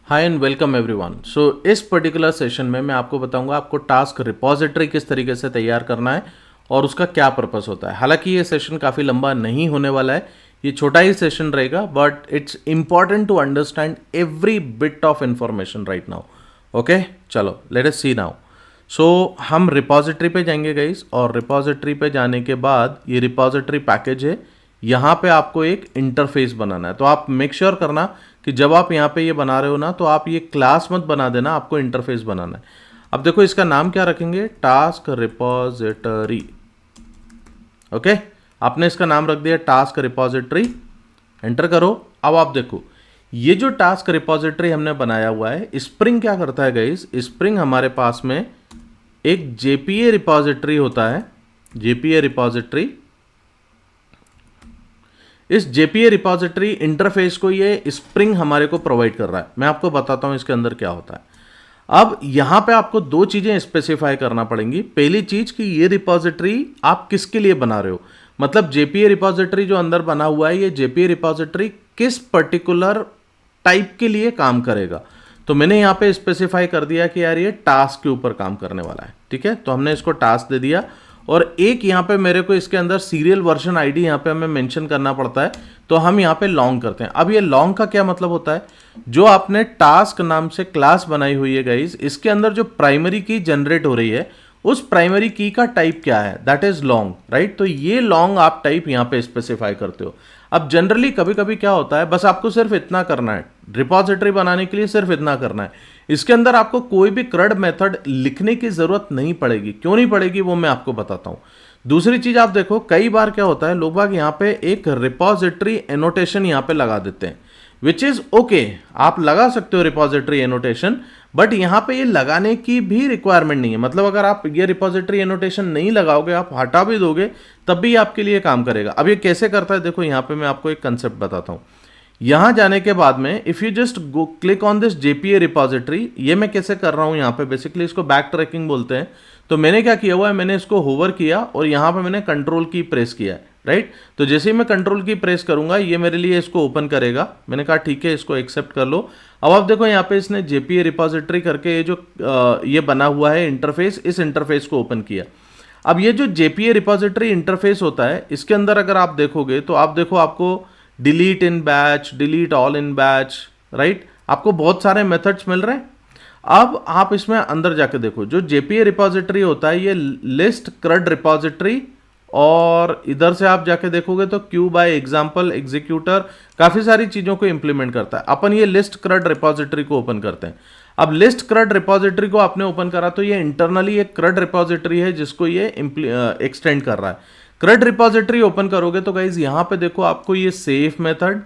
Hi and welcome everyone. So इस particular session में मैं आपको बताऊंगा आपको टास्क रिपॉजिटरी किस तरीके से तैयार करना है और उसका क्या पर्पस होता है। हालांकि ये सेशन काफ़ी लंबा नहीं होने वाला है, ये छोटा ही सेशन रहेगा, but it's important to understand every bit of information right now. Okay, चलो let us see now. So हम रिपॉजिटरी पे जाएंगे गाइस, और रिपॉजिटरी पे जाने के बाद ये रिपॉजिटरी पैकेज है, यहाँ पे आपको एक इंटरफेस बनाना है। तो आप मेक श्योर करना कि जब आप यहाँ पे ये बना रहे हो ना, तो आप ये क्लास मत बना देना, आपको इंटरफेस बनाना है। अब देखो इसका नाम क्या रखेंगे, टास्क रिपॉजिटरी। ओके, आपने इसका नाम रख दिया टास्क रिपॉजिटरी, एंटर करो। अब आप देखो ये जो टास्क रिपॉजिटरी हमने बनाया हुआ है, स्प्रिंग क्या करता है गाइस, स्प्रिंग हमारे पास में एक जेपीए रिपॉजिटरी होता है, जेपीए रिपॉजिटरी। इस जेपीए रिपॉजिटरी इंटरफेस को ये स्प्रिंग हमारे को प्रोवाइड कर रहा है। मैं आपको बताता हूं इसके अंदर क्या होता है। अब यहां पे आपको दो चीजें स्पेसिफाई करना पड़ेंगी। पहली चीज कि ये रिपॉजिटरी आप किसके लिए बना रहे हो, मतलब जेपीए रिपॉजिटरी जो अंदर बना हुआ है, ये जेपीए रिपॉजिटरी किस पर्टिकुलर टाइप के लिए काम करेगा। तो मैंने यहाँ पे स्पेसिफाई कर दिया कि यार ये टास्क के ऊपर काम करने वाला है। ठीक है, तो हमने इसको टास्क दे दिया, और एक यहाँ पे मेरे को इसके अंदर सीरियल वर्जन आईडी यहाँ पे हमें मेंशन करना पड़ता है, तो हम यहाँ पे लॉन्ग करते हैं। अब ये लॉन्ग का क्या मतलब होता है, जो आपने टास्क नाम से क्लास बनाई हुई है गाइस, इसके अंदर जो प्राइमरी की जनरेट हो रही है, उस प्राइमरी की का टाइप क्या है, दैट इज लॉन्ग, राइट। तो ये लॉन्ग आप टाइप यहाँ पे स्पेसिफाई करते हो। अब जनरली कभी कभी क्या होता है, बस आपको सिर्फ इतना करना है, रिपॉजिटरी बनाने के लिए सिर्फ इतना करना है। इसके अंदर आपको कोई भी क्रड मेथड लिखने की जरूरत नहीं पड़ेगी। क्यों नहीं पड़ेगी वो मैं आपको बताता हूं। दूसरी चीज आप देखो, कई बार क्या होता है, लोग बाग यहाँ पे एक रिपॉजिटरी एनोटेशन यहाँ पे लगा देते हैं, विच इज ओके, आप लगा सकते हो रिपॉजिटरी एनोटेशन, बट यहाँ पे ये लगाने की भी रिक्वायरमेंट नहीं है। मतलब अगर आप ये रिपॉजिटरी एनोटेशन नहीं लगाओगे, आप हटा भी दोगे, तब भी आपके लिए काम करेगा। अब ये कैसे करता है, देखो यहाँ पे मैं आपको एक कंसेप्ट बताता हूँ। यहां जाने के बाद में if you just go click on this JPA repository, ये मैं कैसे कर रहा हूं, यहाँ पे बेसिकली इसको बैक ट्रैकिंग बोलते हैं। तो मैंने क्या किया हुआ है, मैंने इसको होवर किया और यहाँ पे मैंने कंट्रोल की प्रेस किया है, राइट। तो जैसे ही मैं कंट्रोल की प्रेस करूंगा, ये मेरे लिए इसको ओपन करेगा। मैंने कहा ठीक है, इसको एक्सेप्ट कर लो। अब आप देखो यहाँ पे इसने जेपीए रिपॉजिटरी करके ये जो ये बना हुआ है इंटरफेस, इस इंटरफेस को ओपन किया। अब ये जो जेपीए रिपॉजिटरी इंटरफेस होता है, इसके अंदर अगर आप देखोगे तो आप देखो आपको delete in batch, delete all in batch, right, आपको बहुत सारे मेथड्स मिल रहे हैं। अब आप इसमें अंदर जाके देखो, जो जेपीए रिपॉजिटरी होता है, ये लिस्ट क्रड रिपॉजिटरी, और इधर से आप जाके देखोगे तो क्यू बाय एग्जाम्पल एग्जीक्यूटर काफी सारी चीजों को इंप्लीमेंट करता है। अपन ये लिस्ट क्रड रिपॉजिटरी को ओपन करते हैं। अब लिस्ट क्रड रिपॉजिटरी को आपने ओपन करा तो ये इंटरनली एक क्रड रिपॉजिटरी है जिसको ये एक्सटेंड कर रहा है। क्रड रिपॉजिटरी ओपन करोगे तो गाइज यहां पे देखो आपको ये safe method,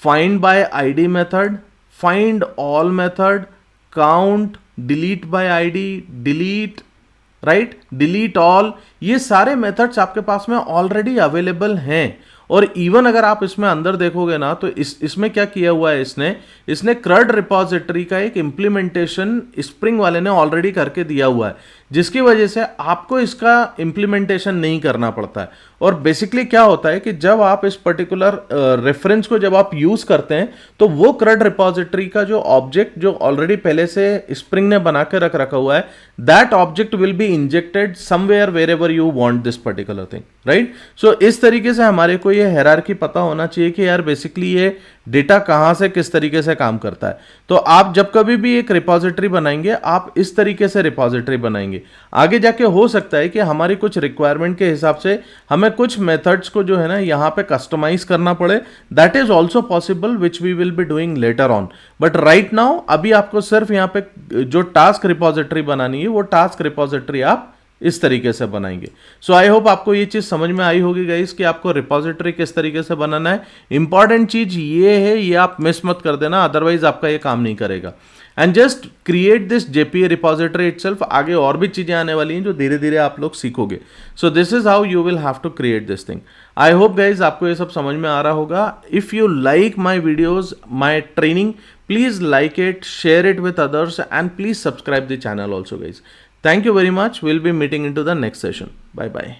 find by ID method, find all method, count, delete bye ID, delete, right, delete all, ये सारे मेथड्स आपके पास में ऑलरेडी अवेलेबल हैं। और इवन अगर आप इसमें अंदर देखोगे ना, तो इसमें क्या किया हुआ है, इसने क्रड रिपॉजिटरी का एक इंप्लीमेंटेशन स्प्रिंग वाले ने ऑलरेडी करके दिया हुआ है, जिसकी वजह से आपको इसका इंप्लीमेंटेशन नहीं करना पड़ता है। और बेसिकली क्या होता है कि जब आप इस पर्टिकुलर रेफरेंस को जब आप यूज करते हैं, तो वो क्रड रिपॉजिटरी का जो ऑब्जेक्ट जो ऑलरेडी पहले से स्प्रिंग ने बना के रखा हुआ है, that object will be injected somewhere wherever you want this particular thing, right. So इस तरीके से हमारे को ये हायरार्की पता होना चाहिए कि यार बेसिकली ये डेटा कहां से किस तरीके से काम करता है। तो आप जब कभी भी एक रिपॉजिटरी बनाएंगे, आप इस तरीके से रिपॉजिटरी बनाएंगे। आगे जाके हो सकता है कि हमारी कुछ रिक्वायरमेंट के हिसाब से हमें कुछ मेथड्स को जो है ना यहाँ पे कस्टमाइज करना पड़े, that is also possible, which we will be doing later on. But right now अभी आपको सिर्फ यहाँ पे जो टास्क रिपॉजिटरी बनानी है, वो टास्क रिपॉजिटरी आप इस तरीके से बनाएंगे। सो आई होप आपको ये चीज समझ में आई होगी गाइस कि आपको रिपॉजिटरी किस तरीके से बनाना है। इंपॉर्टेंट चीज ये है, ये आप मिस मत कर देना, अदरवाइज आपका ये काम नहीं करेगा। And just create this JPA repository itself. आगे और भी चीजें आने वाली हैं जो धीरे धीरे आप लोग सीखोगे। So this is how you will have to create this thing. I hope guys आपको ये सब समझ में आ रहा होगा। If you like my videos, my training, please like it, share it with others, and please subscribe the channel also guys. Thank you very much. We'll be meeting into the next session. Bye bye.